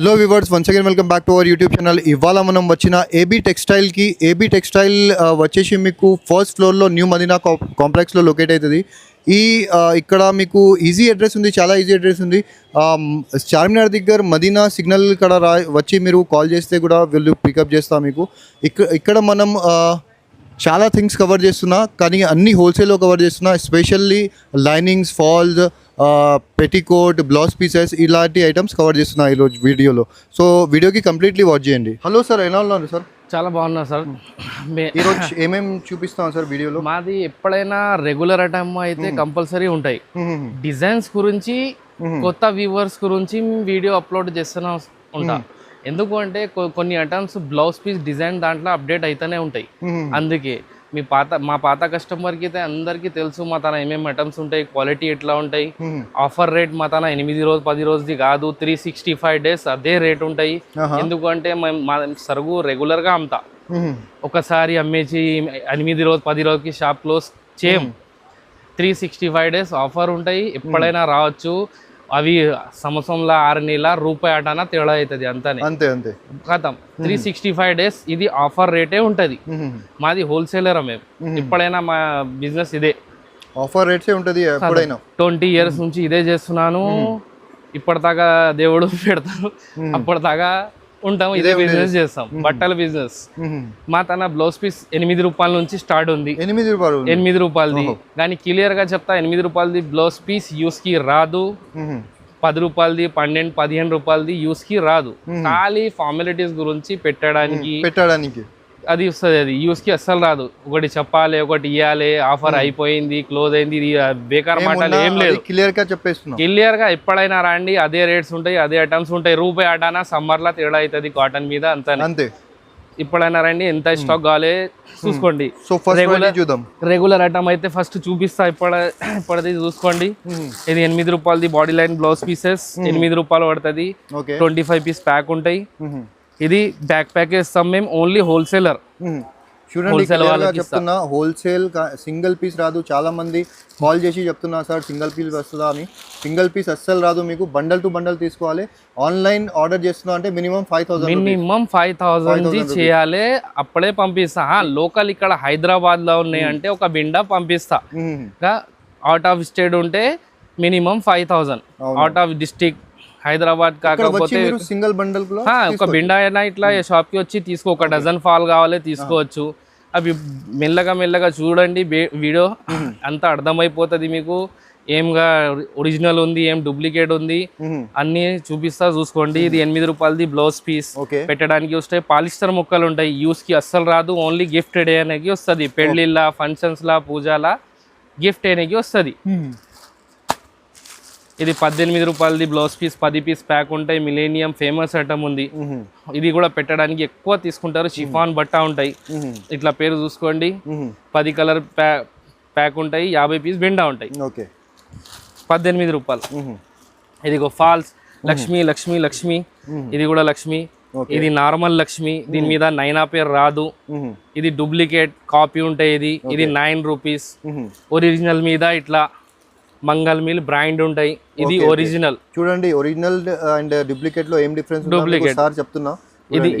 Hello viewers, once again welcome back to our YouTube channel. ఇవాళ మనం వచ్చిన AB టెక్స్టైల్కి. AB textile వచ్చేసి మీకు ఫస్ట్ ఫ్లోర్లో న్యూ మదీనా కాంప్లెక్స్లో లొకేట్ అవుతుంది. ఇక్కడ మీకు ఈజీ అడ్రస్ ఉంది, చాలా ఈజీ అడ్రస్ ఉంది. చార్మినార్ దగ్గర మదీనా సిగ్నల్ ఇక్కడ వచ్చి మీరు కాల్ చేస్తే కూడా వీళ్ళు పికప్ చేస్తాం మీకు. ఇక్కడ మనం చాలా థింగ్స్ కవర్ చేస్తున్నా, కానీ అన్ని హోల్సేల్లో కవర్ చేస్తున్నా. Especially linings, falls, petticoat, blouse pieces ఇలాంటి ఐటమ్స్ కవర్ చేస్తున్నా ఈరోజు వీడియోలో. సో వీడియోకి కంప్లీట్లీ వాచ్ చేయండి. హలో సార్, ఎలా ఉన్నారు సార్? చాలా బాగున్నా సార్. ఈరోజు ఏమేమి చూపిస్తాం సార్ వీడియోలో? మాది ఎప్పుడైనా రెగ్యులర్ ఐటమ్ అయితే కంపల్సరీ ఉంటాయి. డిజైన్స్ గురించి, కొత్త వ్యూవర్స్ గురించి వీడియో అప్లోడ్ చేస్తూనే ఉంటా. ఎందుకు అంటే కొన్ని ఐటమ్స్ బ్లౌజ్ పీస్ డిజైన్ దాంట్లో అప్డేట్ అయితేనే ఉంటాయి. అందుకే మా పాత కస్టమర్కి అయితే అందరికీ తెలుసు మా తన ఏమేమి ఐటమ్స్ ఉంటాయి, క్వాలిటీ ఎట్లా ఉంటాయి. ఆఫర్ రేట్ మా తన 8 రోజు 10 రోజుది కాదు, 365 days అదే రేట్ ఉంటాయి. ఎందుకంటే మా సరుగు రెగ్యులర్గా అమ్ముతా. ఒకసారి అమ్మేసి 8 రోజు 10 రోజుకి షాప్ క్లోజ్ చేయం. 365 days ఆఫర్ ఉంటాయి, ఎప్పుడైనా రావచ్చు. అవి సంవత్సరంలో 6 నెలల రూపాయి ఆటనా తేడా అవుతుంది, అంతే కథం. 365 days ఇది ఆఫర్ రేటే ఉంటుంది. మాది హోల్సేలర్, మేము ఎప్పుడైనా మా బిజినెస్ ఇదే ఆఫర్ రేట్సే ఉంటుంది. 20 years నుంచి ఇదే చేస్తున్నాను. ఇప్పటిదాకా దేవుడు పెడతాను, అప్పటిదాకా ఉంటాము, ఇదే బిజినెస్ చేస్తాం, బట్టల బిజినెస్. మా తన బ్లౌజ్ పీస్ 8 రూపాయల నుంచి స్టార్ట్ ఉంది. 8 రూపాయలది, కానీ క్లియర్ గా చెప్తా, 8 రూపాయలది బ్లౌజ్ పీస్ యూస్ కి రాదు. 10 రూపాయలది, 12, 15 రూపాయలది యూస్ కి రాదు. ఖాళీ ఫార్మాలిటీస్ గురించి పెట్టడానికి అది వస్తుంది. అది యూస్ కి అస్సలు రాదు. ఒకటి చెప్పాలి, ఒకటి ఇవ్వాలి, ఆఫర్ అయిపోయింది, క్లోజ్ అయింది, ఇది బేకార్ మాటలు ఏం లేదు. క్లియర్ గా ఎప్పుడైనా రండి, అదే రేట్స్ ఉంటాయి, అదే ఐటమ్స్ ఉంటాయి. రూపాయి ఆటానా సమ్మర్ లా తేడా అవుతుంది కాటన్ మీద, అంతే. ఇప్పుడైనా రండి, ఎంత స్టాక్ కావాలి చూసుకోండి. రెగ్యులర్ ఐటమ్ అయితే ఫస్ట్ చూపిస్తా. ఇప్పటిది చూసుకోండి. ఇది 8 రూపాయలది బాడీ లైన్ బ్లౌజ్ పీసెస్, 8 రూపాయలు పడుతుంది. 25 పీస్ ప్యాక్ ఉంటాయి. ఇది బ్యాక్ ప్యాక్ ఇస్తాం మేము, ఓన్లీ హోల్సేలర్. చూడండి, చెప్తున్నా, హోల్సేల్ సింగిల్ పీస్ రాదు. చాలా మంది కాల్ చేసి చెప్తున్నా, సార్ సింగిల్ పీస్ వస్తుందా అని. సింగిల్ పీస్ అస్సలు రాదు మీకు, బండల్ టు బండల్ తీసుకోవాలి. ఆన్లైన్ ఆర్డర్ చేస్తున్నా అంటే మినిమం 5,000 చేయాలి, అప్పుడే పంపిస్తా. లోకల్ ఇక్కడ హైదరాబాద్ లో ఉన్నాయి అంటే ఒక బిండా పంపిస్తా. అవుట్ ఆఫ్ స్టేట్ ఉంటే minimum 5,000. Out of district Hyderabad కాకపోతే సింగిల్ బండల్ ఒక బిండా అయినా ఇట్లా షాప్ కి వచ్చి తీసుకో. ఒక డజన్ ఫాల్ కావాలి తీసుకోవచ్చు. అవి మెల్లగా చూడండి, వీడియో అంతా అర్థమైపోతుంది మీకు. ఏంగా ఒరిజినల్ ఉంది, ఏం డూప్లికేట్ ఉంది, అన్ని చూపిస్తా, చూసుకోండి. ఇది 8 రూపాయలది బ్లౌజ్ పీస్ పెట్టడానికి వస్తాయి. పాలిస్టర్ ముక్కలు ఉంటాయి, యూస్ కి అస్సలు రాదు. ఓన్లీ గిఫ్ట్ అనేది వస్తుంది, పెళ్లిళ్ళ, ఫంక్షన్స్ లా, పూజల గిఫ్ట్ అనేది వస్తుంది. ఇది 18 రూపాయలది బ్లౌజ్ పీస్, 10 పీస్ ప్యాక్ ఉంటాయి. మిలేనియం ఫేమస్ ఐటమ్ ఉంది, ఇది కూడా పెట్టడానికి ఎక్కువ తీసుకుంటారు. షిఫాన్ బట్ట ఉంటాయి, ఇట్లా పేరు చూసుకోండి. 10 కలర్ ప్యాక్ ఉంటాయి. 50 పీస్ బెండా ఉంటాయి. 18 రూపాయలు. ఇదిగో ఫాల్స్ లక్ష్మి, ఇది కూడా లక్ష్మి. ఇది నార్మల్ లక్ష్మి, దీని మీద నైనా పేరు రాదు. ఇది డూప్లికేట్ కాపీ ఉంటాయి. ఇది 9 రూపీస్. ఒరిజినల్ మీద ఇట్లా మంగళ్ మిల్ బ్రాండ్ ఉంటాయి. ఇది ఒరిజినల్. చూడండి, ఒరిజినల్ అండ్ డూప్లికేట్ లో ఏం డిఫరెన్స్? డూప్లికేట్ సార్ చెప్తున్నా,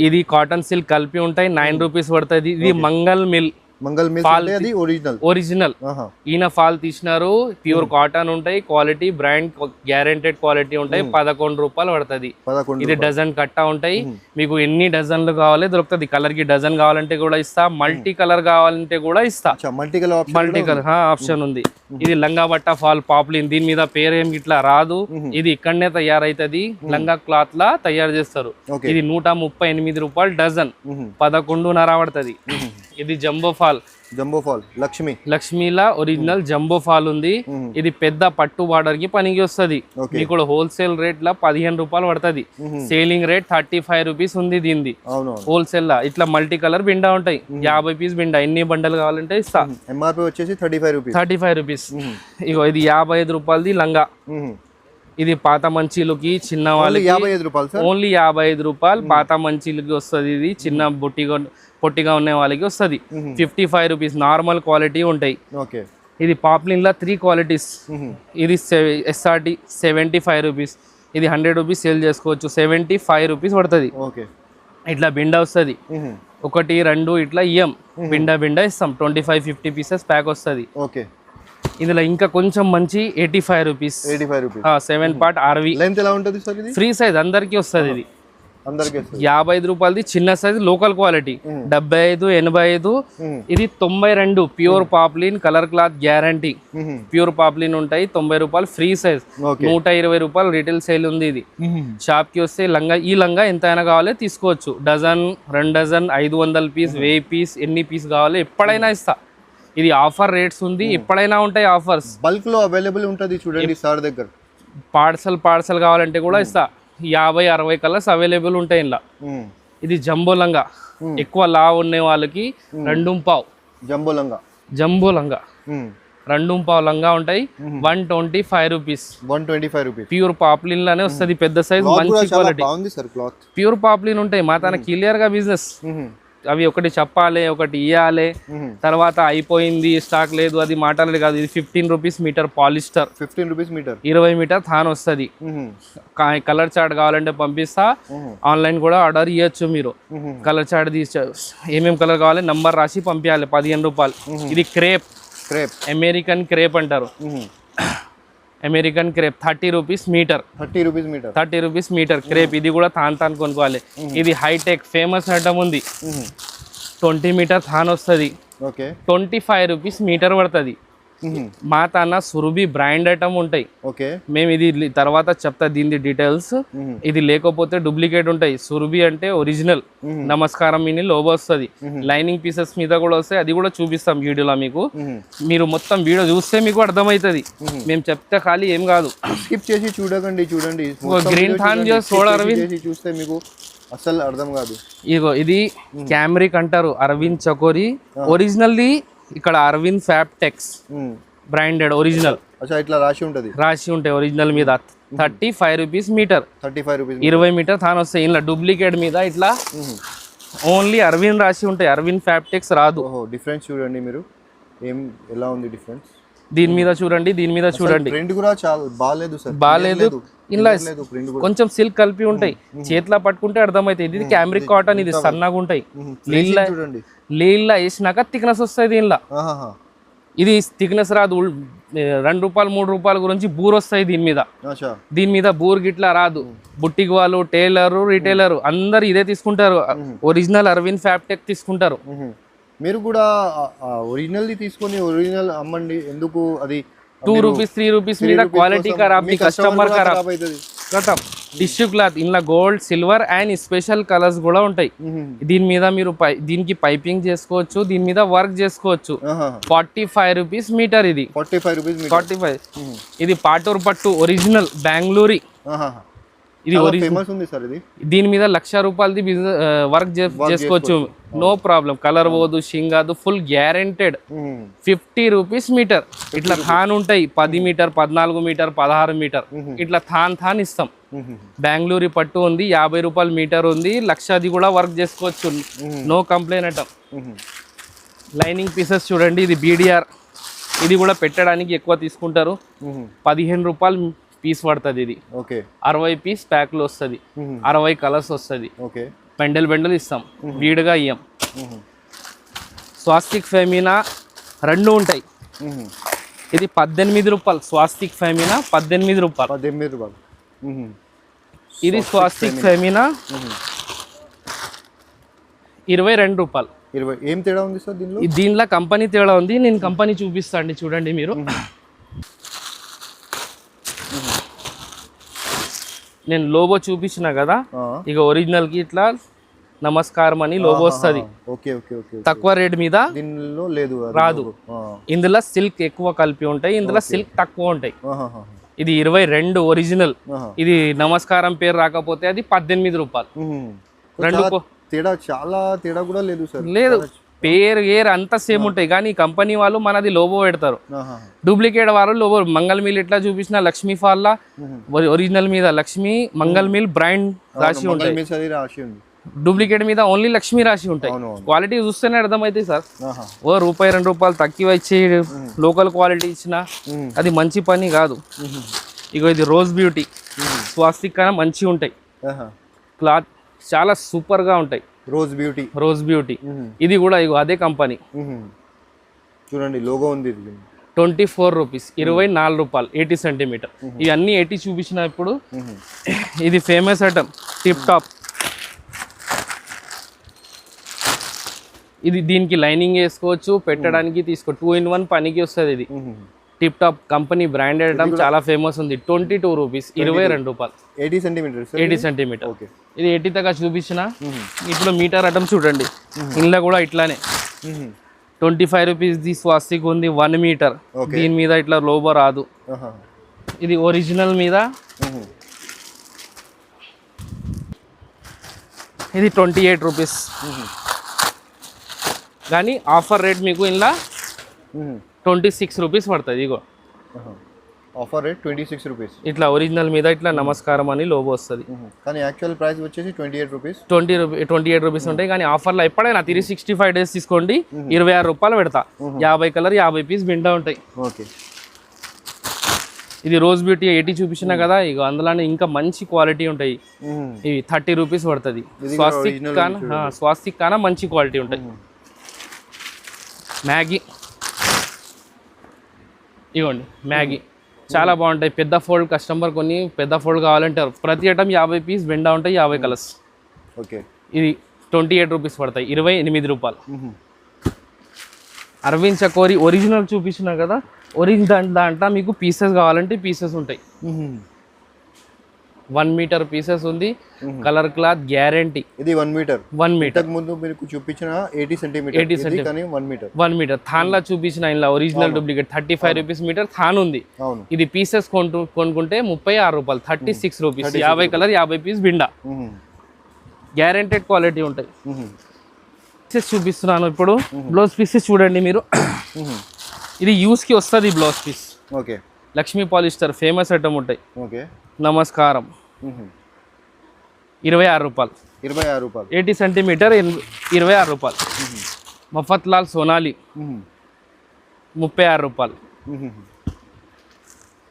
ఇది కాటన్ సిల్క్ కలిపి ఉంటాయి. 9 రూపీస్ పడుతుంది. ఇది మంగళ్ మిల్ ఒరిజినల్. ఈయన ఫాల్ తీసినారు, ప్యూర్ కాటన్ ఉంటాయి. క్వాలిటీ బ్రాండ్ గ్యారెంటెడ్ క్వాలిటీ ఉంటాయి. 11 రూపాయలు పడుతుంది. ఇది డజన్ కట్టా ఉంటాయి. మీకు ఎన్ని డజన్లు కావాలి దొరుకుతుంది. కలర్ కి డజన్ కావాలంటే కూడా ఇస్తా, మల్టీ కలర్ కావాలంటే కూడా ఇస్తా. మల్టీ కలర్ ఆప్షన్ ఉంది. ఇది లంగా బట్ట ఫాల్ పాపులిన్, దీని మీద పేరు ఏమి ఇట్లా రాదు. ఇది ఇక్కడనే తయారైతుంది, లంగా క్లాత్ లా తయారు చేస్తారు. ఇది 138 రూపాయలు డజన్, 11.5 పడుతుంది. ఇది జంబో ఫాల్ లక్ష్మీలా ఒరిజినల్ జంబో ఫాల్ ఉంది. ఇది పెద్ద పట్టు బార్డర్ కి పనికి వస్తుంది. మీకు హోల్సేల్ రేట్ లా 15 రూపాయలు పడుతుంది. సేలింగ్ రేట్ 35 రూపీస్ ఉంది దీనిది. హోల్సేల్ లా ఇట్లా మల్టీ కలర్ బిండా ఉంటాయి. 50 పీస్ బిండా, ఎన్ని బండలు కావాలంటే ఇస్తా. ఎంఆర్పీ వచ్చేసి 35 రూపీస్. ఇగో ఇది 55 రూపాయలది లంగా. ఇది పాత మంచీలకి చిన్న వాళ్ళకి ఓన్లీ 55 రూపాయలు. పాత మంచీలకి వస్తుంది. ఇది చిన్న పొట్టిగా ఉన్న వాళ్ళకి వస్తుంది. 55 రూపీస్. నార్మల్ క్వాలిటీ ఉంటాయి. ఇది పాప్లిన్ లా 3 క్వాలిటీస్. ఇది SRT 75 రూపీస్. ఇది 100 రూపీస్ సేల్ చేసుకోవచ్చు. 75 రూపీస్ పడుతుంది. ఓకే. ఇట్లా బిండా వస్తుంది, 1 2 ఇట్లా ఇయ్యం, బిండా ఇస్తాం. 25-50 పీసెస్ ప్యాక్ వస్తుంది. ఓకే. ఇందులో ఇంకా కొంచెం మంచి 85 రూపీస్ 7 పార్ట్ ఆర్వి. లెంత్ ఎలా ఉంటుంది సార్ ఇది? ఫ్రీ సైజ్ అందరికీ వస్తుంది. ఇది అందరికీ 55 రూపాయలది చిన్న సైజ్ లోకల్ క్వాలిటీ. 75 85. ఇది 92 pure poplin colour cloth guarantee. Pure poplin ఉంటాయి. 90 రూపాయలు ఫ్రీ సైజ్. 120 రూపాయలు రీటైల్ సేల్ ఉంది. ఇది షాప్ కి వస్తే లంగా, ఈ లంగా ఎంత అయినా కావాలి తీసుకోవచ్చు. డజన్ 2 డజన్ 500 పీస్ 1000 పీస్ ఎన్ని పీస్ కావాలి ఎప్పుడైనా ఇస్తా. ఇది ఆఫర్ రేట్స్ ఉంది, ఎప్పుడైనా ఉంటాయి ఆఫర్స్. బల్క్ లో అవైలబుల్ ఉంటుంది చూడండి సార్ దగ్గర. పార్సల్ కావాలంటే కూడా ఇస్తా. 50-60 కలర్స్ అవైలబుల్ ఉంటాయి ఇలా. ఇది జంబో లంగా, ఎక్కువ లావ్ ఉండే వాళ్ళకి 2.5 జంబో లంగా 2.5 లంగా ఉంటాయి. 125 రూపీస్. 125 రూపీస్ ప్యూర్ పాప్లిన్ లానే వస్తుంది, పెద్ద సైజ్, మంచి క్వాలిటీ. ప్యూర్ పాప్లిన్ ఉంటాయి. మా తన క్లియర్ గా బిజినెస్. అవి ఒకటి చెప్పాలి, ఒకటి ఇయ్యాలి, తర్వాత అయిపోయింది స్టాక్ లేదు అది మాట్లాడలేదు కాదు. ఇది 15 rupees metre polyester. 15 rupees metre, 20 metre థాన్ వస్తుంది. కలర్ చార్ట్ కావాలంటే పంపిస్తా. ఆన్లైన్ కూడా ఆర్డర్ ఇవ్వచ్చు మీరు. కలర్ చార్ట్ ఏమేమి కలర్ కావాలి నంబర్ రాసి పంపించాలి. 15 రూపాయలు. ఇది క్రేప్ అమెరికన్ క్రేప్ అంటారు. American crepe 30 rupees metre. 30 rupees metre crepe. ఇది కూడా తాన్ కొనుక్కోవాలి. ఇది హైటెక్ ఫేమస్ ఐటమ్ ఉంది. 20 మీటర్ థాన్ వస్తుంది. 25 రూపీస్ మీటర్ పడుతుంది. మా తన సురభి బ్రాండ్ ఐటమ్ ఉంటాయి. మేము ఇది తర్వాత చెప్తా దీని డీటెయిల్స్. ఇది లేకపోతే డూప్లికేట్ ఉంటాయి. సురభి అంటే ఒరిజినల్. నమస్కారం మినీ లోగో వస్తుంది. లైనింగ్ పీసెస్ మీద కూడా వస్తాయి. అది కూడా చూపిస్తాం వీడియోలో మీకు. మీరు మొత్తం వీడియో చూస్తే మీకు అర్థమవుతుంది. మేము చెప్తే ఖాళీ ఏం కాదు. స్కిప్ చేసి చూడండి. గ్రీన్ థాన్ చూస్తే మీకు అసలు అర్థం కాదు. ఇగో ఇది క్యామ్రిక్ అంటారు. అరవింద్ చకోరి ఒరిజినల్ది. ఇక్కడ అరవింద్ ఫ్యాబ్టెక్స్ బ్రాండెడ్ ఒరిజినల్. ఇట్లా రాసి ఉంటాయి ఒరిజినల్ మీద. 35 రూపీస్ మీటర్. 20 మీటర్ థాన్ వస్తాయి. ఇలా డూప్లికేట్ మీద ఇట్లా ఓన్లీ అరవింద్ రాసి ఉంటాయి. అరవింద్ ఫ్యాబ్టెక్స్ రాదు. డిఫరెన్స్ చూడండి మీరు, ఎలా ఉంది డిఫరెన్స్. దీని మీద చూడండి, దీని మీద చూడండి. ప్రింట్ కూడా చాలా బాగాలేదు. ఇలా కొంచెం సిల్క్ కలిపి ఉంటాయి. చేతిలో పట్టుకుంటే అర్థమవుతుంది. ఇది క్యామ్రిక్ కాటన్. ఇది సన్నగా ఉంటాయి. నీళ్ళ వేసినాక థిక్నెస్ వస్తాయి. దీనిలో ఇది థిక్నెస్ రాదు. 2 రూపాయలు 3 రూపాయల గురించి బూర్ వస్తాయి దీని మీద బూర్ గిట్లా రాదు. బుట్టికి వాళ్ళు, టైలర్, రిటైలర్ అందరు ఇదే తీసుకుంటారు. ఒరిజినల్ అరవింద్ ఫ్యాబ్టెక్ తీసుకుంటారు. మీరు కూడా ఒరిజినల్ తీసుకొని ఒరిజినల్ అమ్మండి. ఎందుకు అది 2 రూపీస్ 3 రూపీస్ మీద క్వాలిటీ ఖరాబ్, కస్టమర్ ఖరాబ్. టిష్యూ క్లాత్ ఇందులో gold, silver and special colours కూడా ఉంటాయి. దీని మీద మీరు దీనికి పైపింగ్ చేసుకోవచ్చు, దీని మీద వర్క్ చేసుకోవచ్చు. 45 రూపీస్ మీటర్. ఇది 45. ఇది పాటూర్ పట్టు ఒరిజినల్ బెంగళూరు. ఇది దీని మీద 1,00,000 రూపాయలది బిజినెస్ వర్క్ చేసుకోవచ్చు. No problem. కలర్ పోదు, షింగాదు, ఫుల్ గ్యారెంటెడ్. 50 rupees metre. ఇట్లా థాన్ ఉంటాయి. 10 మీటర్, 14 మీటర్, 16 మీటర్ ఇట్లా థాన్ ఇస్తాం. బెంగళూరు పట్టు ఉంది. 50 రూపాయలు మీటర్ ఉంది. 1,00,000ది కూడా వర్క్ చేసుకోవచ్చు. No complaint item. Lining pieces చూడండి. ఇది BDR. ఇది కూడా పెట్టడానికి ఎక్కువ తీసుకుంటారు. 15 రూపాయలు పీస్ పడుతుంది. ఇది 60 పీస్ ప్యాక్ లో వస్తుంది. 60 కలర్స్ వస్తుంది. బెండల్ ఇస్తాం, వీడిగా ఇయ్యం. స్వాస్తిక్ ఫెమినా 2 ఉంటాయి. ఇది 18 రూపాయలు. స్వాస్తిక్ ఫెమినా 18 రూపాయలు. ఇది స్వాస్తిక్ ఫెమినా 22 రూపాయలు. ఏం తేడా ఉంది సార్ దీనిలో? దీనిలో కంపెనీ తేడా ఉంది. నేను కంపెనీ చూపిస్తాను చూడండి మీరు. నేను లోగో చూపించిన కదా, ఇక ఒరిజినల్ కి ఇట్లా నమస్కారం అని లోగో వస్తుంది. తక్కువ రేట్ మీద రాదు. ఇందులో సిల్క్ ఎక్కువ కలిపి ఉంటాయి, ఇందులో సిల్క్ తక్కువ ఉంటాయి. ఇది 22 ఒరిజినల్. ఇది నమస్కారం పేరు రాకపోతే అది 18 రూపాయలు. తేడా కూడా లేదు సార్. లేదు, పేరు అంతా సేమ్ ఉంటాయి. కానీ కంపెనీ వాళ్ళు మనది లోగో పెడతారు. డూప్లికేట్ వాళ్ళు లోగో మంగళ మిల్ ఇట్లా చూపించిన లక్ష్మీ ఫాల్లా ఒరిజినల్ మీద లక్ష్మీ మంగళ మిల్ బ్రాండ్ రాసి ఉంటాయి. డూప్లికేట్ మీద ఓన్లీ లక్ష్మీ రాసి ఉంటాయి. క్వాలిటీ చూస్తేనే అర్థమైతే సార్. ఓ రూపాయి 2 రూపాయలు తక్కువ ఇచ్చి లోకల్ క్వాలిటీ ఇచ్చిన అది మంచి పని కాదు. ఇగో ఇది రోజ్ బ్యూటీ స్వాస్తిక్ కన్నా మంచిగా ఉంటాయి క్లాత్, చాలా సూపర్గా ఉంటాయి. రోజ్ బ్యూటీ ఇది కూడా ఇగో అదే కంపెనీ. చూడండి లోగో ఉంది ఇది. 24 రూపీస్, 24 రూపాయలు, 80 సెంటీమీటర్. ఇవన్నీ 80 చూపించిన ఇప్పుడు. ఇది ఫేమస్ ఐటమ్ టిప్ టాప్. ఇది దీనికి లైనింగ్ వేసుకోవచ్చు, పెట్టడానికి తీసుకో 2-in-1 పనికి వస్తుంది. ఇది tip top company branded item, చాలా ఫేమస్ ఉంది. 22 రూపీస్, 22 రూపాయలు, 80 సెంటీమీటర్. ఇది 80 దాకా చూపించిన. ఇప్పుడు మీటర్ ఐటమ్ చూడండి, ఇంట్లో కూడా ఇట్లానే 25 రూపీస్ ది స్వాస్తిక్ ఉంది, 1 మీటర్. దీని మీద ఇట్లా లోబో రాదు. ఇది ఒరిజినల్ మీద. ఇది 28 రూపీస్, కానీ ఆఫర్ రేట్ మీకు ఇలా 26 రూపీస్ పడుతుంది. ఇగో ఆఫర్ రేట్ 26 రూపీస్. ఇట్లా ఒరిజినల్ మీద ఇట్లా నమస్కారం అని లోగో వస్తుంది. కానీ యాక్చువల్ ప్రైస్ వచ్చేసి 28 రూపీస్. 28 రూపీస్ ఉంటాయి. కానీ ఆఫర్లో ఎప్పుడైనా 365 డేస్ తీసుకోండి, 26 రూపాయలు పెడతా. 50 కలర్, 50 పీస్ బిండా ఉంటాయి. ఓకే. ఇది రోజ్ బ్యూటీ 80 చూపించిన కదా, ఇక అందులోనే ఇంకా మంచి క్వాలిటీ ఉంటాయి. ఇవి 30 రూపీస్ పడుతుంది. స్వాస్తిక్ కానా మంచి క్వాలిటీ ఉంటాయి. మ్యాగీ ఇవ్వండి, మ్యాగీ చాలా బాగుంటాయి. పెద్ద ఫోల్డ్, కస్టమర్ కొన్ని పెద్ద ఫోల్డ్ కావాలంటారు. ప్రతి ఐటమ్ 50 పీస్ బెండా ఉంటాయి, 50 కలర్స్. ఓకే. ఇది 28 రూపీస్ పడతాయి, 28 రూపాయలు. అరవింద్ చకోరి ఒరిజినల్ చూపించిన కదా, ఒరిజినల్ దాంట్లో మీకు పీసెస్ కావాలంటే పీసెస్ ఉంటాయి. 1 మీటర్ పీసెస్ ఉంది, కలర్ క్లాత్ గ్యారంటీ. ఇది 1 మీటర్. 1 మీటర్ ముందు మీకు చూపించిన 80 సెంటీమీటర్, కానీ 1 మీటర్. థాన్లా చూపించిన ఇలా ఒరిజినల్ డూప్లికేట్ 35 రూపీస్ మీటర్ థాన్ ఉంది. ఇది పీసెస్ కొనుక్కుంటే 36 రూపాయలు, 36 రూపీస్. 50 కలర్, 50 పీస్ బిండా, గ్యారెంటెడ్ క్వాలిటీ ఉంటాయి. పీసెస్ చూపిస్తున్నాను ఇప్పుడు. బ్లౌజ్ పీసెస్ చూడండి మీరు. ఇది యూస్ కి వస్తుంది blouse piece. Okay. Lakshmi polyester famous item ఉంటాయి. ఓకే. నమస్కారం 26 రూపాయలు, 80 సెంటీమీటర్, 26 రూపాయలు. మఫత్ లాల్ సోనాలి 36 రూపాయలు.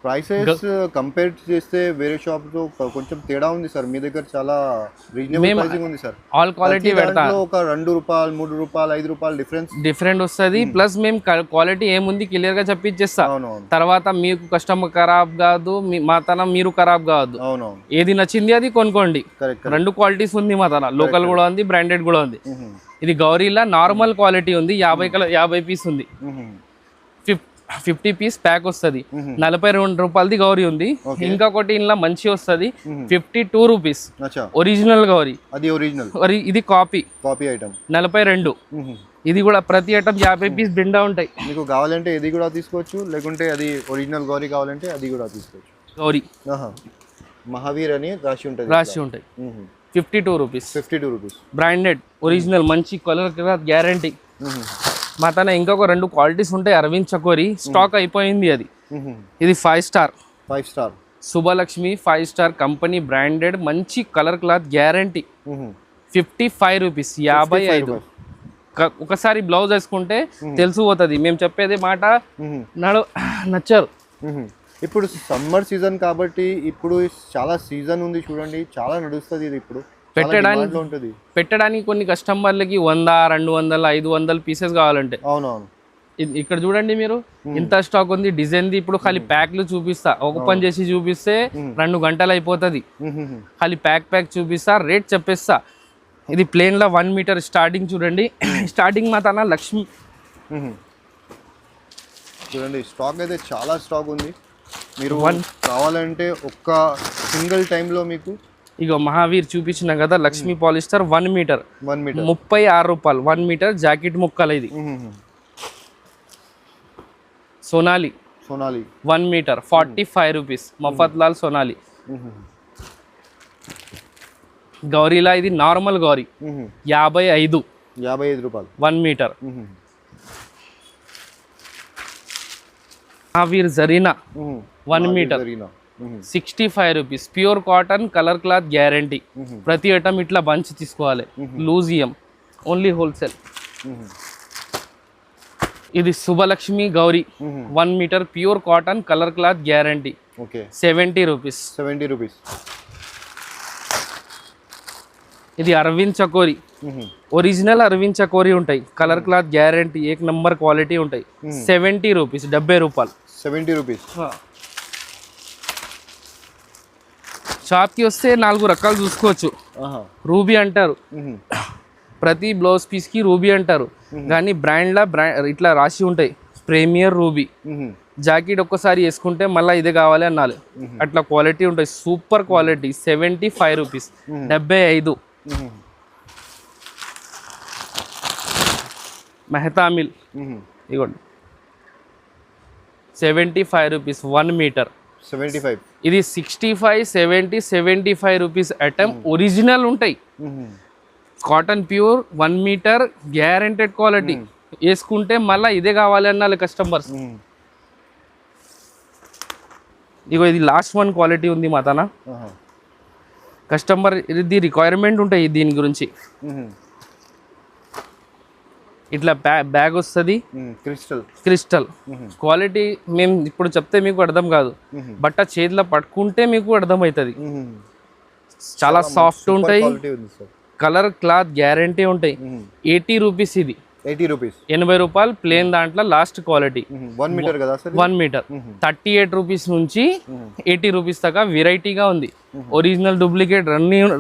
ప్రైసెస్ కంపేర్ చేస్తే వేరే షాప్ తో కొంచెం తేడా ఉంది సార్. మీ దగ్గర చాలా రీజనబుల్ ప్రైసింగ్ ఉంది సార్. ఆల్ క్వాలిటీ పెడతా. ఒక 2 రూపాయలు, 3 రూపాయలు, 5 రూపాయలు డిఫరెంట్ వస్తుంది. ప్లస్ మేము క్వాలిటీ ఏముంది క్లియర్ గా చెప్పించేస్తా. తర్వాత మీకు కస్టమర్ ఖరాబ్ కాదు, మా తన మీరు ఖరాబ్ కాదు. ఏది నచ్చింది అది కొనుక్కోండి. 2 క్వాలిటీస్ ఉంది మా తన, లోకల్ కూడా ఉంది, బ్రాండెడ్ కూడా ఉంది. ఇది గౌరీలా నార్మల్ క్వాలిటీ ఉంది, 50 పీస్ ఉంది. 50 పీస్ ప్యాక్ వస్తుంది. 42 రూపాయలది గౌరీ ఉంది. ఇంకొకటి ఇలా మంచి వస్తుంది, 52 రూపీస్. ఒరిజినల్ గౌరీ, ఇది కాపీ ఐటమ్ 42. ఇది కూడా ప్రతి ఐటమ్ 50 పీస్ బిండా ఉంటాయి. మీకు కావాలంటే ఇది కూడా తీసుకోవచ్చు, లేకుంటే అది ఒరిజినల్ గౌరీ కావాలంటే అది కూడా తీసుకోవచ్చు. గౌరీ మహావీర్ అని రాసి ఉంటాయి. 52 రూపీస్. బ్రాండెడ్ ఒరిజినల్ మంచి కలర్ గ్యారంటీ. మా తన ఇంకొక 2 క్వాలిటీస్ ఉంటాయి. అరవింద్ చకోరి స్టాక్ అయిపోయింది అది. ఇది 5 star Subhalakshmi 5 star company branded మంచి కలర్ క్లాత్ గ్యారంటీ. 55 రూపీస్, 55. ఒకసారి బ్లౌజ్ వేసుకుంటే తెలిసిపోతుంది. మేము చెప్పేది మాట నచ్చరు. ఇప్పుడు సమ్మర్ సీజన్ కాబట్టి ఇప్పుడు చాలా సీజన్ ఉంది చూడండి, చాలా నడుస్తుంది ఇది. ఇప్పుడు పెట్టడానికి కొన్ని కస్టమర్లకి 100, 200, 500 పీసెస్ కావాలంటే. అవునవును. ఇక్కడ చూడండి మీరు, ఇంత స్టాక్ ఉంది. డిజైన్ ది ఇప్పుడు ఖాళీ ప్యాక్లు చూపిస్తా. ఓపెన్ చేసి చూపిస్తే 2 గంటలు అయిపోతుంది. ఖాళీ ప్యాక్ చూపిస్తా, రేట్ చెప్పేస్తా. ఇది ప్లేన్ లో 1 మీటర్ స్టార్టింగ్ చూడండి. స్టార్టింగ్ మా తన లక్ష్మి చూడండి. స్టాక్ అయితే చాలా స్టాక్ ఉంది. మీరు కావాలంటే ఒక్క సింగిల్ టైంలో మీకు ఇగో మహావీర్ చూపించిన కదా, లక్ష్మీ పాలిస్టర్ 1 మీటర్ 36 రూపాయలు. 1 మీటర్ జాకెట్ ముక్కలు. ఇది Sonali 1 metre 45 rupees. Mafatlal Sonali. గౌరీలా ఇది నార్మల్ గౌరీ 55 రూపాయలు 1 metre. Mahavir Zarina 1 metre 65 rupees. Pure cotton colour cloth guarantee. ప్రతి ఐటమ్ ఇట్లా బంచ్ తీసుకోవాలి. లూజియం ఓన్లీ హోల్సేల్. ఇది Shubhalakshmi Gauri 1 metre pure cotton colour cloth guarantee okay 70 rupees. 70 rupees. ఇది అరవింద్ చకోరి ఒరిజినల్ అరవింద్ చకోరి ఉంటాయి, కలర్ క్లాత్ గ్యారంటీ, ఏక్ నంబర్ క్వాలిటీ ఉంటాయి. 70 రూపీస్, 70 రూపాయలు. 70 రూపీస్. షాప్కి వస్తే 4 రకాలు చూసుకోవచ్చు. రూబీ అంటారు, ప్రతి బ్లౌజ్ పీస్కి రూబీ అంటారు, కానీ బ్రాండ్లా ఇట్లా రాసి ఉంటాయి ప్రీమియర్ రూబీ. జాకెట్ ఒక్కసారి వేసుకుంటే మళ్ళీ ఇదే కావాలి అన్నాలి, అట్లా క్వాలిటీ ఉంటాయి, సూపర్ క్వాలిటీ. 75 రూపీస్, 75. మెహతామిల్ ఇగోండి 75 రూపీస్ 1 మీటర్. 75. ఇది 65, 70, 75 రూపీస్ ఐటమ్. ఒరిజినల్ ఉంటాయి, cotton pure 1 metre guaranteed quality. వేసుకుంటే మళ్ళీ ఇదే కావాలి అన్నాలి కస్టమర్స్. ఇగో ఇది లాస్ట్ 1 క్వాలిటీ ఉంది మా తన కస్టమర్, ఇది రిక్వైర్మెంట్ ఉంటాయి దీని గురించి. ఇట్లా బ్యాగ్ వస్తుంది, క్రిస్టల్ క్వాలిటీ. మేము ఇప్పుడు చెప్తే మీకు అర్థం కాదు, బట్ట చేతిలో పట్టుకుంటే మీకు అర్థమవుతుంది. చాలా సాఫ్ట్ ఉంటాయి, కలర్ క్లాత్ గ్యారంటీ ఉంటాయి. 80 రూపీస్. ఇది 80 రూపీస్, 80 రూపాయలు ప్లేన్ దాంట్లో లాస్ట్ క్వాలిటీ. 1 మీటర్ కదా సార్? 1 మీటర్. 38 రూపీస్ నుంచి 80 రూపీస్ దాకా వెరైటీగా ఉంది. ఒరిజినల్ డూప్లికేట్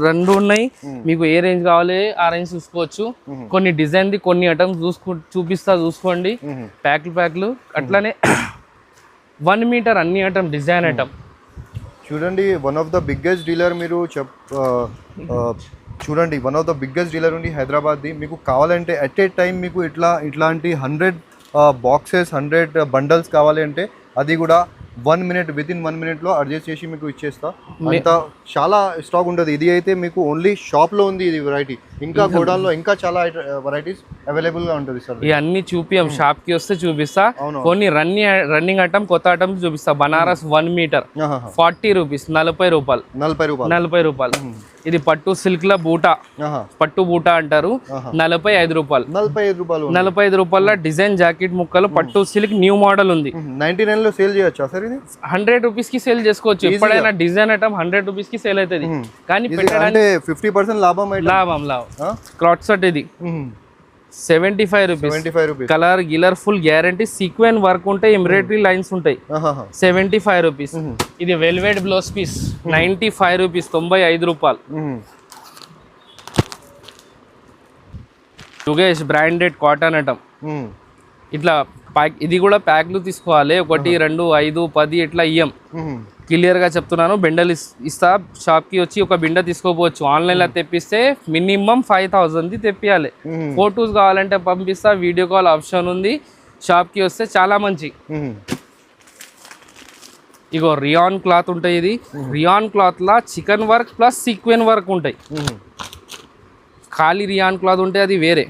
రెండు ఉన్నాయి. మీకు ఏ రేంజ్ కావాలి ఆ రేంజ్ చూసుకోవచ్చు. కొన్ని డిజైన్ ది కొన్ని ఐటమ్స్ చూసుకోండి. ప్యాక్లు అట్లానే 1 మీటర్ అన్ని ఐటమ్ డిజైన్ ఐటమ్ చూడండి. One of the biggest dealer మీరు చూడండి, one of the biggest dealer ఉంది హైదరాబాద్ది. మీకు కావాలంటే ఎట్ ఏ టైం మీకు ఇట్లాంటి 100 బాక్సెస్ 100 బండల్స్ కావాలి అంటే అది కూడా 1 మినిట్, విత్ ఇన్ 1 మినిట్లో అడ్జస్ట్ చేసి మీకు ఇచ్చేస్తా. అంత చాలా స్టాక్ ఉంటుంది. ఇది అయితే మీకు ఓన్లీ షాప్లో ఉంది ఇది వెరైటీ. ఇంకా గోడౌన్లో ఇంకా చాలా వెరైటీస్ అవైలబుల్గా ఉంటుంది సార్. ఇవన్నీ చూపియం, షాప్కి వస్తే చూపిస్తా. కొన్ని రన్నింగ్ ఐటమ్, కొత్త ఐటమ్ చూపిస్తా. బనారస్ 1 మీటర్ 40 రూపీస్, 40 రూపాయలు. 40 రూపాయలు. ఇది పట్టు సిల్క్ ల బూటా, పట్టు బూటా అంటారు. 45 రూపాయలు. 45 రూపాయల డిజైన్ జాకెట్ ముక్కలు, పట్టు సిల్క్ న్యూ మోడల్ ఉంది. 99 లో సేల్ చేయొచ్చా సార్ ఇది? 100 రూపీస్ కి సేల్ చేసుకోవచ్చు. ఎప్పుడైనా డిజైన్ ఐటమ్ 100 రూపీస్ కి సేల్ అవుతుంది, కానీ పెట్టడానికి 50% లాభం. క్లాత్ సెట్ ఇది 75 రూపీస్. కలర్ గిలర్ ఫుల్ గ్యారంటీ, సీక్వెన్ వర్క్ ఉంటాయి, ఎంబ్రాయిడరీ లైన్స్ ఉంటాయి. 75 రూపీస్. ఇది వెల్వెట్ బ్లౌజ్ పీస్ 95 రూపీస్, 95 రూపాయలు. Yugesh branded cotton item. ఇట్లా ప్యాక్, ఇది కూడా ప్యాక్లు తీసుకోవాలి. 1, 2, 5, 10 ఇట్లా ఇయ్యం. క్లియర్గా చెప్తున్నాను. బిండలు ఇస్తా, షాప్కి వచ్చి ఒక బిండ తీసుకోపోవచ్చు. ఆన్లైన్లో తెప్పిస్తే మినిమం 5000 తెప్పియాలి. ఫోటోస్ కావాలంటే పంపిస్తా, వీడియో కాల్ ఆప్షన్ ఉంది. షాప్కి వస్తే చాలా మంచి. ఇగో రియాన్ క్లాత్ ఉంటాయి. ఇది రియాన్ క్లాత్లా chikan work plus sequin work ఉంటాయి. ఖాళీ రియాన్ క్లాత్ ఉంటే అది వేరే.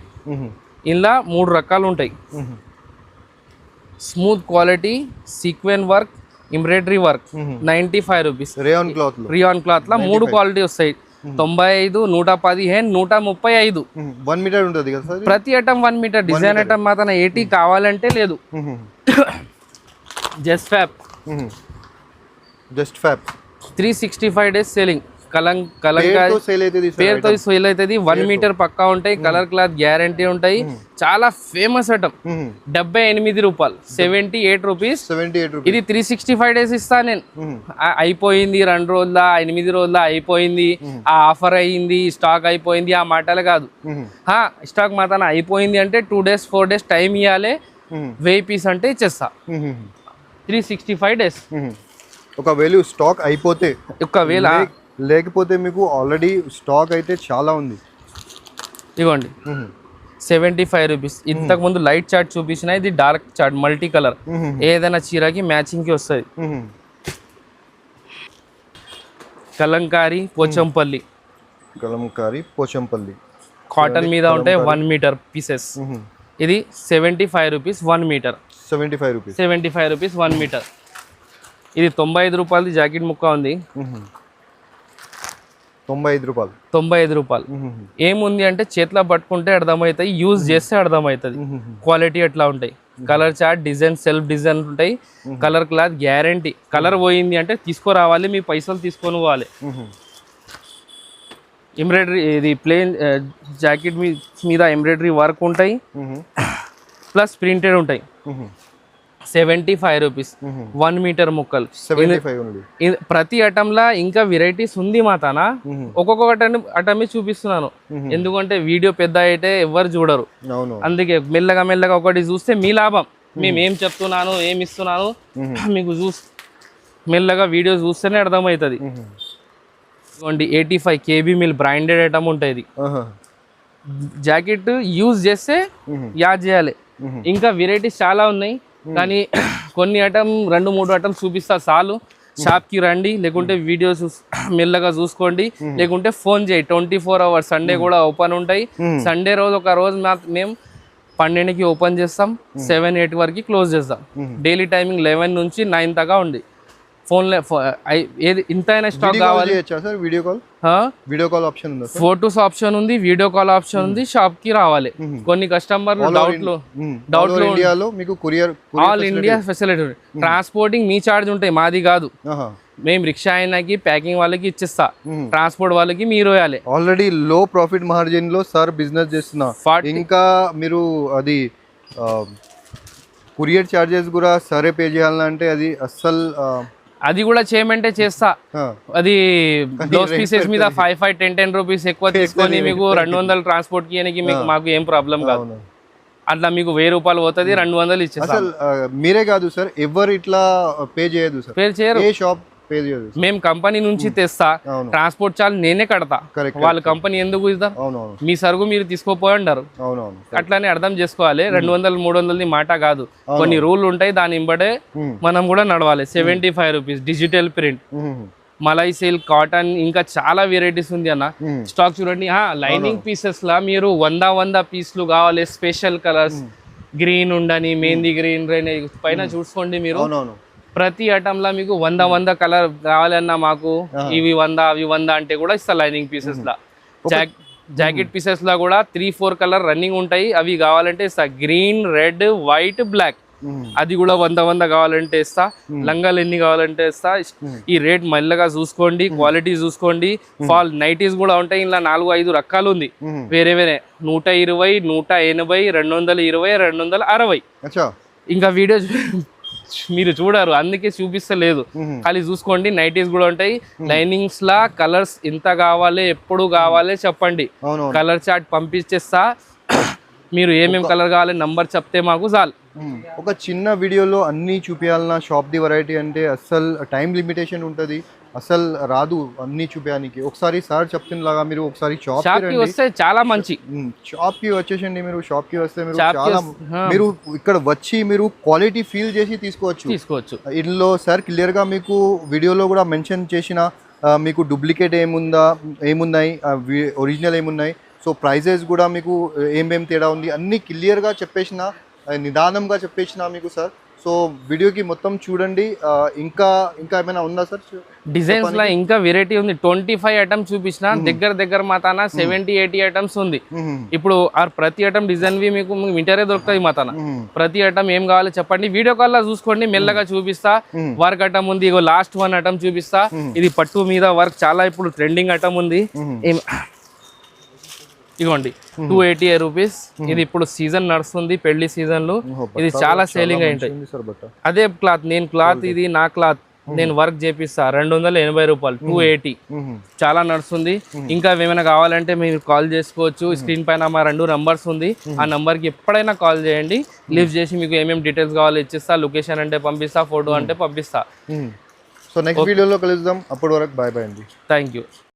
ఇలా 3 రకాలు ఉంటాయి. Smooth quality, sequin work, embroidery work. 95 rupees. Rayon cloth లా 3 క్వాలిటీ వస్తాయి. 95, 115, 135. 1 మీటర్ ఉంటుంది కదా సార్? ప్రతి ఐటమ్ 1 మీటర్. డిజైన్ ఐటమ్ మాత్రం 80 కావాలంటే లేదు. జస్ట్ ఫ్యాప్ 365 డేస్ సేలింగ్. కలంకారీ పేరుతో సేల్ అవుతుంది. 1 మీటర్ పక్కా ఉంటాయి, కలర్ క్లాత్ గ్యారంటీ ఉంటాయి. చాలా ఫేమస్ ఐటమ్. 78 రూపాయలు, 78 రూపీస్. ఇది 365 డేస్ ఇస్తా నేను. అయిపోయింది 2 రోజుల 8 రోజుల అయిపోయింది, ఆ ఆఫర్ అయ్యింది, స్టాక్ అయిపోయింది, ఆ మాటలు కాదు. స్టాక్ మాత్రం అయిపోయింది అంటే 2 డేస్ 4 డేస్ టైం ఇవ్వాలి. 1000 పీస్ అంటే ఇచ్చేస్తా. 365 డేస్. ఒకవేళ స్టాక్ అయిపోతే, ఒకవేళ లేకపోతే మీకు ఆల్రెడీ స్టాక్ అయితే చాలా ఉంది. ఇవ్వండి 75 రూపీస్. ఇంతకు ముందు లైట్ చార్ట్ చూపించిన, ఇది డార్క్ చార్ట్ మల్టీ కలర్. ఏదైనా చీరకి మ్యాచింగ్ కి వస్తుంది. కలంకారీ పోచంపల్లి కాటన్ మీద ఉంటాయి. 1 మీటర్ పీసెస్. ఇది 75 రూపీస్ 1 మీటర్. 75 rupees 1 metre. ఇది 95 రూపాయలది జాకెట్ ముక్క ఉంది. 95 రూపాయలు. ఏముంది అంటే చేతిలో పట్టుకుంటే అర్థమవుతాయి, యూజ్ చేస్తే అర్థమవుతుంది క్వాలిటీ ఎట్లా ఉంటాయి. Colour chart, design, self design ఉంటాయి. Colour cloth guarantee. కలర్ పోయింది అంటే తీసుకురావాలి, మీ పైసలు తీసుకొని పోవాలి. ఎంబ్రాయిడరీ, ఇది ప్లేన్ జాకెట్ మీద ఎంబ్రాయిడరీ వర్క్ ఉంటాయి, ప్లస్ ప్రింటెడ్ ఉంటాయి. 75 రూపీస్ 1 మీటర్ ముక్కలు. 75 ఓన్లీ. ప్రతి ఐటమ్లా ఇంకా వెరైటీస్ ఉంది మా తన. ఒక్కొక్క ఐటమ్ చూపిస్తున్నాను, ఎందుకంటే వీడియో పెద్ద అయితే ఎవరు చూడరు. అందుకే మెల్లగా మెల్లగా ఒకటి చూస్తే మీ లాభం. మేము ఏం చెప్తున్నాను, ఏమి ఇస్తున్నాను మీకు మెల్లగా వీడియో చూస్తేనే అర్థమవుతుంది. 85 KB మిల్ బ్రాండెడ్ ఐటమ్ ఉంటుంది. జాకెట్ యూజ్ చేస్తే యాడ్ చేయాలి. ఇంకా వెరైటీస్ చాలా ఉన్నాయి, కానీ కొన్ని ఐటమ్ 2-3 ఐటమ్స్ చూపిస్తా చాలు. షాప్కి రండి, లేకుంటే వీడియో మెల్లగా చూసుకోండి, లేకుంటే ఫోన్ చేయి. 24 hours సండే కూడా ఓపెన్ ఉంటాయి. సండే రోజు ఒక రోజు మేము 12కి ఓపెన్ చేస్తాం, 7-8 వరకు క్లోజ్ చేస్తాం. డైలీ టైమింగ్ 11 నుంచి 9 దాకా ఉంది. ఫోన్లో ఏది ఇంతైనా స్టాక్ కావాలి. వీడియో కాల్ ఆప్షన్ ఉంది, ఫోటోస్ ఆప్షన్ ఉంది, వీడియో కాల్ ఆప్షన్ ఉంది. షాప్ కి రావాలి. కొన్ని కస్టమర్లు డౌట్లు ఇండియాలో మీకు courier all India facility. Transporting మీ చార్జ్ ఉంటాయి, మాది కాదు. మేము రిక్షా అయినాకి ప్యాకింగ్ వాళ్ళకి ఇచ్చేస్తా, ట్రాన్స్పోర్ట్ వాళ్ళకి మీరు వేయాలి. ఆల్రెడీ లో ప్రాఫిట్ మార్జిన్ లో సార్ బిజినెస్ చేస్తున్నా, ఇంకా మీరు అది కొరియర్ చార్జెస్ కూడా సరే పే చేయాలంటే అది అస్సలు అది కూడా చేయమంటే చేస్తా. అది బ్లౌజ్ పీసెస్ మీద 5-10 రూపీస్ ఎక్కువ తీసుకొని మీకు 200 ట్రాన్స్పోర్ట్ కి మాకు ఏం ప్రాబ్లం కాదు. అట్లా మీకు 1000 రూపాయలు పోతుంది, 200 ఇచ్చేస్తా. మీరే కాదు సార్, ఎవరు ఇట్లా పే చేయదు సార్, పే చేయరు. ఏ షాప్ పే చేయదు. మేము కంపెనీ నుంచి తెస్తా, ట్రాన్స్పోర్ట్ చార్జ్ నేనే కడతా. వాళ్ళ కంపెనీ ఎందుకు ఇస్తారు? మీ సరుకు మీరు తీసుకోపోయి అంటారు. అట్లానే అర్థం చేసుకోవాలి. 200-300 మాట కాదు, కొన్ని రూల్ ఉంటాయి, దాని ఇంబడే మనం కూడా నడవాలి. 75 rupees digital print, malai silk, cotton, ఇంకా చాలా వెరైటీస్ ఉంది అన్న. స్టాక్ చూడండి. లైనింగ్ పీసెస్ లా మీరు 100 పీసులు కావాలి. స్పెషల్ కలర్స్, గ్రీన్ ఉండని, మెహందీ గ్రీన్ పైన చూసుకోండి మీరు. ప్రతి ఐటమ్ లా మీకు 100 కలర్ కావాలన్నా మాకు ఇవి 100 అవి 100 అంటే కూడా ఇస్తా. లైనింగ్ పీసెస్ లా, జాకెట్ పీసెస్ లా కూడా 3-4 కలర్ రన్నింగ్ ఉంటాయి. అవి కావాలంటే ఇస్తా. గ్రీన్, రెడ్, వైట్, బ్లాక్, అది కూడా 100 కావాలంటే ఇస్తా. లంగాలు ఎన్ని కావాలంటే ఇస్తా. ఈ రేట్ మెల్లగా చూసుకోండి, క్వాలిటీ చూసుకోండి. ఫాల్ నైటీస్ కూడా ఉంటాయి. ఇలా 4-5 రకాలు ఉంది వేరే వేరే. 120, 180, 220, 260. ఇంకా వీడియో మీరు చూడరు, అందుకే చూపిస్తలేదు. ఖాళీ చూసుకోండి. నైటీస్ కూడా ఉంటాయి. లైనింగ్స్ లా కలర్స్ ఎంత కావాలి, ఎప్పుడు కావాలి చెప్పండి. కలర్ చార్ట్ పంపించేస్తా. మీరు ఏమేమి కలర్ కావాలి నంబర్ చెప్తే మాకు చాలు. ఒక చిన్న వీడియోలో అన్నీ చూపించాలన్నా షాప్ ది వెరైటీ అంటే అస్సలు టైం లిమిటేషన్ ఉంటుంది, అసలు రాదు అన్నీ చూపించడానికి. ఒకసారి సార్ చెప్తున్నలాగా మీరు ఒకసారి షాప్కి వస్తే చాలా మంచి. షాప్కి వచ్చేసండి, మీరు షాప్కి వస్తే మీరు చాలా మీరు ఇక్కడ వచ్చి మీరు క్వాలిటీ ఫీల్ చేసి తీసుకోవచ్చు. ఇందులో సార్ క్లియర్గా మీకు వీడియోలో కూడా మెన్షన్ చేసిన మీకు డూప్లికేట్ ఏమున్నాయి, ఒరిజినల్ ఏమున్నాయి, సో ప్రైజెస్ కూడా మీకు ఏమేమి తేడా ఉంది అన్నీ క్లియర్గా చెప్పేసిన, నిదానంగా చెప్పేసిన మీకు సార్. సో వీడియోకి మొత్తం చూడండి. ఇంకా ఏమైనా ఉందా సార్? డిజైన్స్ లా ఇంకా వెరైటీ ఉంది. 25 ఐటమ్స్ చూపించిన, దగ్గర మా తన 70-80 ఐటమ్స్ ఉంది. ఇప్పుడు ప్రతి ఐటమ్ డిజైన్ మీకు వింటరే దొరుకుతుంది మా తన. ప్రతి ఐటమ్ ఏం కావాలో చెప్పండి, వీడియో కాల్ లా చూసుకోండి, మెల్లగా చూపిస్తా. వర్క్ ఐటమ్ ఉంది, ఇగో లాస్ట్ 1 ఐటమ్ చూపిస్తా. ఇది పట్టు మీద వర్క్ చాలా ఇప్పుడు ట్రెండింగ్ ఐటమ్ ఉంది. ఇగోండి 280 రూపీస్. ఇది ఇప్పుడు సీజన్ నడుస్తుంది, పెళ్లి సీజన్ లో ఇది చాలా సేలింగ్ అయి ఉంటాయి. అదే క్లాత్, నేను క్లాత్, ఇది నా క్లాత్, నేను వర్క్ చేపిస్తా. 280 రూపాయలు, 280 చాలా నడుస్తుంది. ఇంకా ఏమైనా కావాలంటే మీరు కాల్ చేసుకోవచ్చు. స్క్రీన్ పైన మా 2 నంబర్స్ ఉంది, ఆ నంబర్కి ఎప్పుడైనా కాల్ చేయండి. లిఫ్ట్ చేసి మీకు ఏమేమి డీటెయిల్స్ కావాలో ఇచ్చిస్తా. లొకేషన్ అంటే పంపిస్తా, ఫోటో అంటే పంపిస్తా. సో నెక్స్ట్ వీడియోలో కలుద్దాం. అప్పటి వరకు బాయ్ అండి. Thank you.